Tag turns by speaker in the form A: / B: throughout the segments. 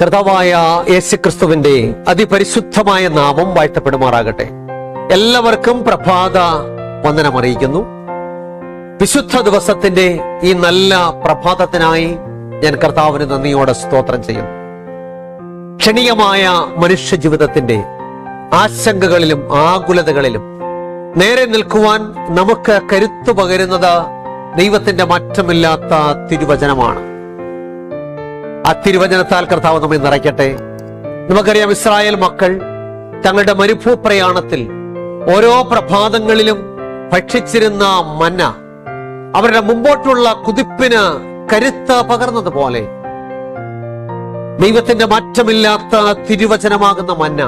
A: കർത്താവായ യേശുക്രിസ്തുവിന്റെ അതിപരിശുദ്ധമായ നാമം വാഴ്ത്തപ്പെടുമാറാകട്ടെ. എല്ലാവർക്കും പ്രഭാത വന്ദനം അറിയിക്കുന്നു. വിശുദ്ധ ദിവസത്തിന്റെ ഈ നല്ല പ്രഭാതത്തിനായി ഞാൻ കർത്താവിന് നന്ദിയോടെ സ്തോത്രം ചെയ്യുന്നു. ക്ഷണികമായ മനുഷ്യ ജീവിതത്തിന്റെ ആശങ്കകളിലും ആകുലതകളിലും നേരെ നിൽക്കുവാൻ നമുക്ക് കരുത്തു പകരുന്നത് ദൈവത്തിന്റെ മാറ്റമില്ലാത്ത തിരുവചനമാണ്. ആ തിരുവചനത്താൽ കർത്താവ് നമ്മെ നിറയ്ക്കട്ടെ. നമുക്കറിയാം, ഇസ്രായേൽ മക്കൾ തങ്ങളുടെ മരുഭൂപ്രയാണത്തിൽ ഓരോ പ്രഭാതങ്ങളിലും ഭക്ഷിച്ചിരുന്ന മന്ന അവരുടെ മുമ്പോട്ടുള്ള കുതിപ്പിന് കരുത്ത് പകർന്നതുപോലെ ദൈവത്തിന്റെ മാറ്റമില്ലാത്ത തിരുവചനമാകുന്ന മന്ന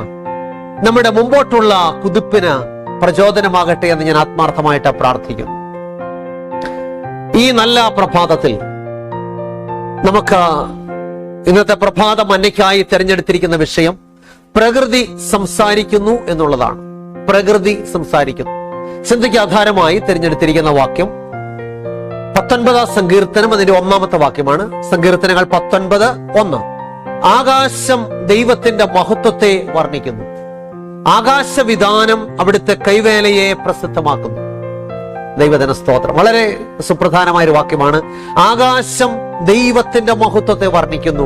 A: നമ്മുടെ മുമ്പോട്ടുള്ള കുതിപ്പിന് പ്രചോദനമാകട്ടെ എന്ന് ഞാൻ ആത്മാർത്ഥമായിട്ട് പ്രാർത്ഥിക്കുന്നു. ഈ നല്ല പ്രഭാതത്തിൽ നമുക്ക് ഇന്നത്തെ പ്രഭാത മന്നയ്ക്കായി തിരഞ്ഞെടുത്തിരിക്കുന്ന വിഷയം പ്രകൃതി സംസാരിക്കുന്നു എന്നുള്ളതാണ്. പ്രകൃതി സംസാരിക്കുന്നു. ചിന്തയ്ക്ക് ആധാരമായി തിരഞ്ഞെടുത്തിരിക്കുന്ന വാക്യം 19 സങ്കീർത്തനം, അതിന്റെ 1-ാമത്തെ വാക്യമാണ്. സങ്കീർത്തനങ്ങൾ 19:1. ആകാശം ദൈവത്തിന്റെ മഹത്വത്തെ വർണ്ണിക്കുന്നു, ആകാശവിധാനം അവിടുത്തെ കൈവേലയെ പ്രസിദ്ധമാക്കുന്നു. ദൈവജന സ്തോത്രം. വളരെ സുപ്രധാനമായ ഒരു വാക്യമാണ്. ആകാശം ദൈവത്തിന്റെ മഹത്വത്തെ വർണ്ണിക്കുന്നു,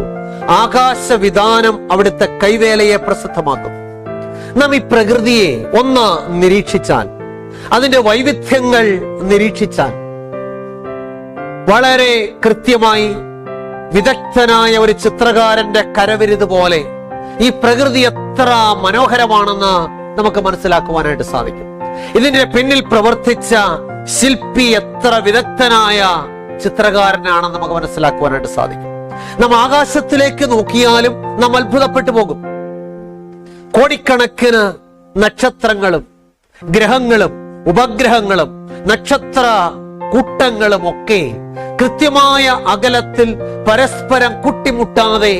A: ആകാശവിധാനം അവിടുത്തെ കൈവേലയെ പ്രസിദ്ധമാക്കുന്നു. നാം ഈ പ്രകൃതിയെ ഒന്ന് നിരീക്ഷിച്ചാൽ, അതിന്റെ വൈവിധ്യങ്ങൾ നിരീക്ഷിച്ചാൽ, വളരെ കൃത്യമായി വിദഗ്ധനായ ഒരു ചിത്രകാരന്റെ കരവിരുത് പോലെ ഈ പ്രകൃതി എത്ര മനോഹരമാണെന്ന് നമുക്ക് മനസ്സിലാക്കുവാനായിട്ട് സാധിക്കും. ഇതിന്റെ പിന്നിൽ പ്രവർത്തിച്ച ശില്പി എത്ര വിദഗ്ധനായ ചിത്രകാരനാണെന്ന് നമുക്ക് മനസ്സിലാക്കുവാനായിട്ട് സാധിക്കും. നാം ആകാശത്തിലേക്ക് നോക്കിയാലും നാം അത്ഭുതപ്പെട്ടു പോകും. കോടിക്കണക്കിന് നക്ഷത്രങ്ങളും ഗ്രഹങ്ങളും ഉപഗ്രഹങ്ങളും നക്ഷത്ര കൂട്ടങ്ങളും ഒക്കെ കൃത്യമായ അകലത്തിൽ പരസ്പരം കൂട്ടിമുട്ടാതെ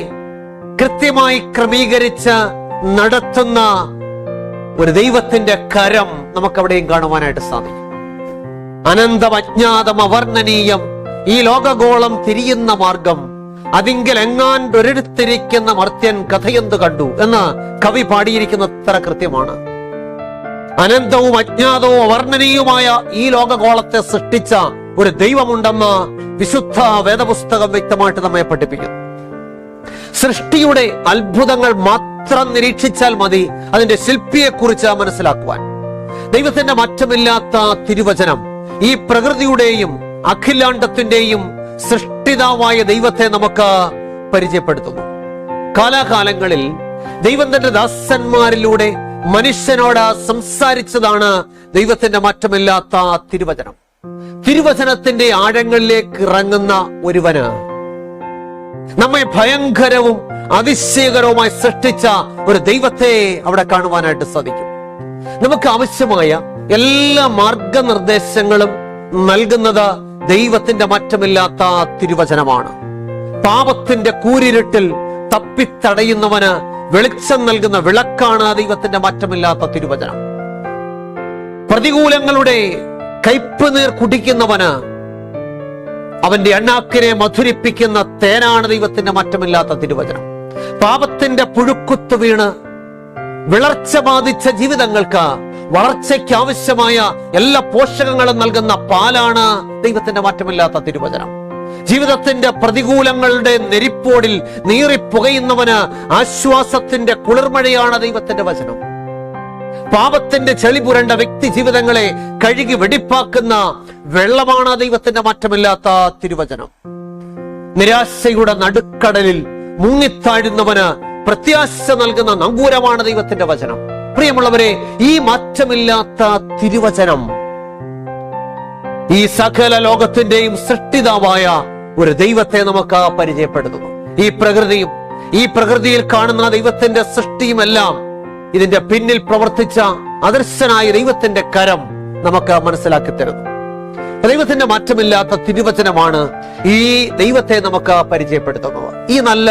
A: കൃത്യമായി ക്രമീകരിച്ച് നടത്തുന്ന ഒരു ദൈവത്തിന്റെ കരം നമുക്കവിടെയും കാണുവാനായിട്ട് സാധിക്കും. അനന്തം അജ്ഞാതം അവർണ്ണനീയം ഈ ലോകഗോളം തിരിയുന്ന മാർഗം അതിങ്കിൽ എങ്ങാണ്ടൊരിടത്തിരിക്കുന്ന മർത്യൻ കഥയെന്തു കണ്ടു എന്ന് കവി പാടിയിരിക്കുന്ന അത്ര കൃത്യമാണ്. അനന്തവും അജ്ഞാതവും അവർണ്ണനീയവുമായ ഈ ലോകഗോളത്തെ സൃഷ്ടിച്ച ഒരു ദൈവമുണ്ടെന്ന് വിശുദ്ധ വേദപുസ്തകം വ്യക്തമായിട്ട് നമ്മെ പഠിപ്പിക്കുന്നു. സൃഷ്ടിയുടെ അത്ഭുതങ്ങൾ മാത്രം നിരീക്ഷിച്ചാൽ മതി അതിന്റെ ശില്പിയെ കുറിച്ച് മനസ്സിലാക്കുവാൻ. ദൈവത്തിന്റെ മാറ്റമില്ലാത്ത തിരുവചനം ഈ പ്രകൃതിയുടെയും അഖിലാണ്ടത്തിന്റെയും സൃഷ്ടിതാവായ ദൈവത്തെ നമുക്ക് പരിചയപ്പെടുത്തുന്നു. കാലാകാലങ്ങളിൽ ദൈവം തന്റെ ദാസന്മാരിലൂടെ മനുഷ്യനോട് സംസാരിച്ചതാണ് ദൈവത്തിന്റെ മാറ്റമില്ലാത്ത തിരുവചനം. തിരുവചനത്തിന്റെ ആഴങ്ങളിലേക്ക് ഇറങ്ങുന്ന ഒരുവന് നമ്മെ ഭയങ്കരവും അതിശയകരവുമായി സൃഷ്ടിച്ച ഒരു ദൈവത്തെ അവിടെ കാണുവാനായിട്ട് സാധിക്കും. നമുക്ക് ആവശ്യമായ എല്ലാ മാർഗനിർദ്ദേശങ്ങളും നൽകുന്നത് ദൈവത്തിന്റെ മാറ്റമില്ലാത്ത തിരുവചനമാണ്. പാപത്തിന്റെ കൂരിരുട്ടിൽ തപ്പിത്തടയുന്നവന് വെളിച്ചം നൽകുന്ന വിളക്കാണ് ദൈവത്തിന്റെ മാറ്റമില്ലാത്ത തിരുവചനം. പ്രതികൂലങ്ങളുടെ കയ്പ് നീർ കുടിക്കുന്നവന് അവന്റെ അണ്ണാക്കിനെ മധുരിപ്പിക്കുന്ന തേനാണ് ദൈവത്തിന്റെ മാറ്റമില്ലാത്ത തിരുവചനം. പാപത്തിന്റെ പുഴുക്കുത്തു വീണ് വിളർച്ച ബാധിച്ച ജീവിതങ്ങൾക്ക് വളർച്ചയ്ക്ക് ആവശ്യമായ എല്ലാ പോഷകങ്ങളും നൽകുന്ന പാലാണ് ദൈവത്തിന്റെ മാറ്റമില്ലാത്ത തിരുവചനം. ജീവിതത്തിന്റെ പ്രതികൂലങ്ങളുടെ നെരിപ്പോടിൽ നീറിപ്പുകയുന്നവന് ആശ്വാസത്തിന്റെ കുളിർമഴയാണ് ദൈവത്തിന്റെ വചനം. പാപത്തിന്റെ ചെളി പുരണ്ട വ്യക്തി ജീവിതങ്ങളെ കഴുകി വെടിപ്പാക്കുന്ന വെള്ളമാണ് ദൈവത്തിന്റെ മാറ്റമില്ലാത്ത തിരുവചനം. നിരാശയുടെ നടുക്കടലിൽ മുങ്ങിത്താഴുന്നവന് പ്രത്യാശ നൽകുന്ന നങ്കൂരമാണ് ദൈവത്തിന്റെ വചനം. പ്രിയമുള്ളവരെ, ഈ മാറ്റമില്ലാത്ത തിരുവചനം ഈ സകല ലോകത്തിന്റെയും സൃഷ്ടിതാവായ ഒരു ദൈവത്തെ നമുക്ക് പരിചയപ്പെടുത്തുന്നു. ഈ പ്രകൃതിയും ഈ പ്രകൃതിയിൽ കാണുന്ന ദൈവത്തിന്റെ സൃഷ്ടിയുമെല്ലാം ഇതിന്റെ പിന്നിൽ പ്രവർത്തിച്ച അദൃശ്യനായ ദൈവത്തിന്റെ കരം നമുക്ക് മനസ്സിലാക്കി തരുന്നു. ദൈവത്തിന്റെ മാറ്റമില്ലാത്ത തിരുവചനമാണ് ഈ ദൈവത്തെ നമുക്ക് പരിചയപ്പെടുത്തുന്നത്. ഈ നല്ല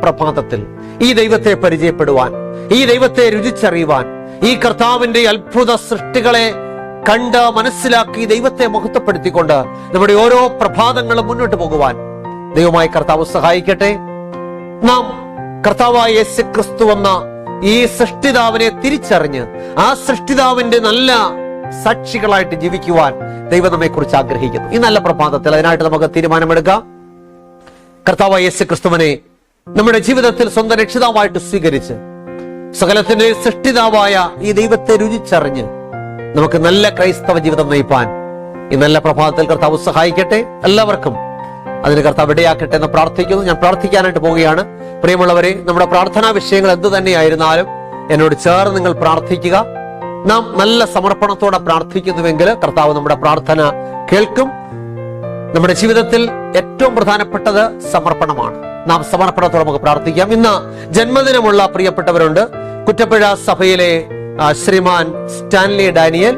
A: പ്രഭാതത്തിൽ ഈ ദൈവത്തെ പരിചയപ്പെടുവാൻ, ഈ ദൈവത്തെ രുചിച്ചറിയുവാൻ, ഈ കർത്താവിന്റെ അത്ഭുത സൃഷ്ടികളെ കണ്ട് മനസ്സിലാക്കി ദൈവത്തെ മഹത്വപ്പെടുത്തിക്കൊണ്ട് നമ്മുടെ ഓരോ പ്രഭാതങ്ങളും മുന്നോട്ട് പോകുവാൻ ദൈവമായ കർത്താവ് സഹായിക്കട്ടെ. നാം കർത്താവായ യേശുക്രിസ്തു എന്ന ഈ സൃഷ്ടിതാവിനെ തിരിച്ചറിഞ്ഞ് ആ സൃഷ്ടിതാവിന്റെ നല്ല സാക്ഷികളായിട്ട് ജീവിക്കുവാൻ ദൈവം നമ്മെ കുറിച്ച് ആഗ്രഹിക്കുന്നു. ഈ നല്ല പ്രഭാതത്തിൽ അതിനായിട്ട് നമുക്ക് തീരുമാനമെടുക്കാം. കർത്താവായ യേശുക്രിസ്തുവിനെ നമ്മുടെ ജീവിതത്തിൽ സ്വന്തം രക്ഷിതാവായിട്ട് സ്വീകരിച്ച് സകലത്തിന്റെ സൃഷ്ടിതാവായ ഈ ദൈവത്തെ രുചിച്ചറിഞ്ഞ് നമുക്ക് നല്ല ക്രൈസ്തവ ജീവിതം നയിപ്പാൻ ഈ നല്ല പ്രഭാതത്തിൽ കർത്താവ് സഹായിക്കട്ടെ. എല്ലാവർക്കും അതിന് കർത്താവ് ഇടയാക്കട്ടെ എന്ന് പ്രാർത്ഥിക്കുന്നു. ഞാൻ പ്രാർത്ഥിക്കാനായിട്ട് പോവുകയാണ്. പ്രിയമുള്ളവരെ, നമ്മുടെ പ്രാർത്ഥനാ വിഷയങ്ങൾ എന്ത് തന്നെയായിരുന്നാലും എന്നോട് ചേർന്ന് നിങ്ങൾ പ്രാർത്ഥിക്കുക. നാം നല്ല സമർപ്പണത്തോടെ പ്രാർത്ഥിക്കുന്നുവെങ്കിൽ കർത്താവ് നമ്മുടെ പ്രാർത്ഥന കേൾക്കും. നമ്മുടെ ജീവിതത്തിൽ ഏറ്റവും പ്രധാനപ്പെട്ടത് സമർപ്പണമാണ്. നാം സമർപ്പണത്തോടെ നമുക്ക് പ്രാർത്ഥിക്കാം. ഇന്ന് ജന്മദിനമുള്ള പ്രിയപ്പെട്ടവരുണ്ട്. കുറ്റപ്പുഴ സഭയിലെ ശ്രീമാൻ സ്റ്റാൻലി ഡാനിയൽ,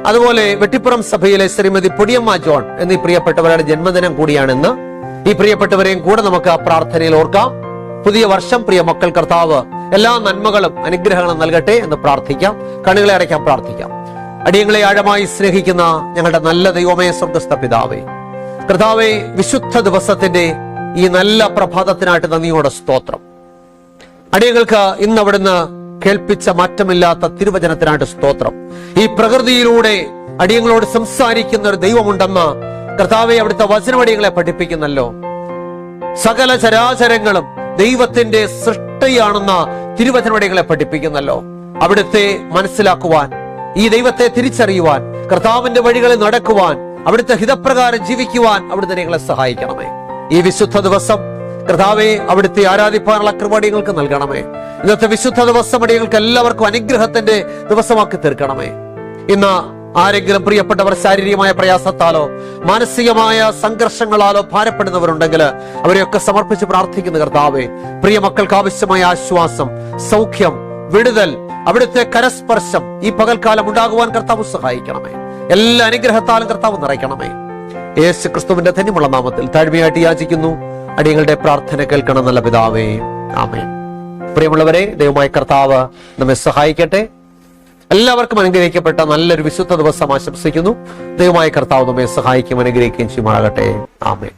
A: അതുപോലെ വെട്ടിപ്പുറം സഭയിലെ ശ്രീമതി പൊടിയമ്മ ജോൺ എന്നീ പ്രിയപ്പെട്ടവരുടെ ജന്മദിനം കൂടിയാണെന്ന്. ഈ പ്രിയപ്പെട്ടവരെയും കൂടെ നമുക്ക് ആ പ്രാർത്ഥനയിൽ ഓർക്കാം. പുതിയ വർഷം പ്രിയ മക്കൾ കർത്താവ് എല്ലാ നന്മകളും അനുഗ്രഹങ്ങളും നൽകട്ടെ എന്ന് പ്രാർത്ഥിക്കാം. കണ്ണുകളെ അടയ്ക്കാൻ പ്രാർത്ഥിക്കാം. അടിയങ്ങളെ ആഴമായി സ്നേഹിക്കുന്ന ഞങ്ങളുടെ നല്ല ദൈവമേ, സ്വർഗ്ഗസ്ഥ പിതാവേ, കർത്താവേ, വിശുദ്ധ ദിവസത്തിന്റെ ഈ നല്ല പ്രഭാതത്തിനായിട്ട് നന്ദിയോടെ സ്തോത്രം. അടിയങ്ങൾക്ക് ഇന്ന് അവിടുന്ന് കേൾപ്പിച്ച മാറ്റമില്ലാത്ത തിരുവചനത്തിനായിട്ട് സ്തോത്രം. ഈ പ്രകൃതിയിലൂടെ അടിയങ്ങളോട് സംസാരിക്കുന്ന ഒരു ദൈവമുണ്ടെന്ന് കർത്താവെ അവിടുത്തെ വചനമടിയങ്ങളെ പഠിപ്പിക്കുന്നല്ലോ. സകല ചരാചരങ്ങളും ദൈവത്തിന്റെ സൃഷ്ടിയാണെന്ന തിരുവചനമടിയങ്ങളെ പഠിപ്പിക്കുന്നല്ലോ. അവിടുത്തെ മനസ്സിലാക്കുവാൻ, ഈ ദൈവത്തെ തിരിച്ചറിയുവാൻ, കർത്താവിന്റെ വഴികളിൽ നടക്കുവാൻ, അവിടുത്തെ ഹിതപ്രകാരം ജീവിക്കുവാൻ അവിടുത്തെ ഞങ്ങളെ സഹായിക്കണമേ. ഈ വിശുദ്ധ ദിവസം കർത്താവെ അവിടുത്തെ ആരാധിപ്പാനുള്ള കൃപടികൾക്ക് നൽകണമേ. ഇന്നത്തെ വിശുദ്ധ ദിവസം അടിയങ്ങൾക്ക് എല്ലാവർക്കും അനുഗ്രഹത്തിന്റെ ദിവസമാക്കി തീർക്കണമേ. ഇന്ന് ആരെങ്കിലും പ്രിയപ്പെട്ടവർ ശാരീരികമായ പ്രയാസത്താലോ മാനസികമായ സംഘർഷങ്ങളാലോ ഭാരപ്പെടുന്നവരുണ്ടെങ്കിൽ അവരെയൊക്കെ സമർപ്പിച്ച് പ്രാർത്ഥിക്കുന്ന കർത്താവെ, പ്രിയ മക്കൾക്ക് ആവശ്യമായ ആശ്വാസം, സൗഖ്യം, വിടുതൽ, അവിടുത്തെ കരസ്പർശം ഈ പകൽക്കാലം ഉണ്ടാകുവാൻ കർത്താവ് സഹായിക്കണമേ. എല്ലാ അനുഗ്രഹത്താലും കർത്താവ് നിറയ്ക്കണമേ. യേശു ക്രിസ്തുവിന്റെ ധന്യമുള്ള നാമത്തിൽ താഴ്മയായിട്ട് യാചിക്കുന്നു. അടിയങ്ങളുടെ പ്രാർത്ഥന കേൾക്കണം നല്ല പിതാവേ, ആമേൻ. പ്രിയമുള്ളവരെ, ദൈവമായ കർത്താവ് നമ്മെ സഹായിക്കട്ടെ. എല്ലാവർക്കും അനുഗ്രഹിക്കപ്പെട്ട നല്ലൊരു വിശുദ്ധ ദിവസം ആശംസിക്കുന്നു. ദൈവമായ കർത്താവ് നമ്മെ സഹായിക്കും, അനുഗ്രഹിക്കുകയും ചെയ്യുമാറാകട്ടെ. ആമേൻ.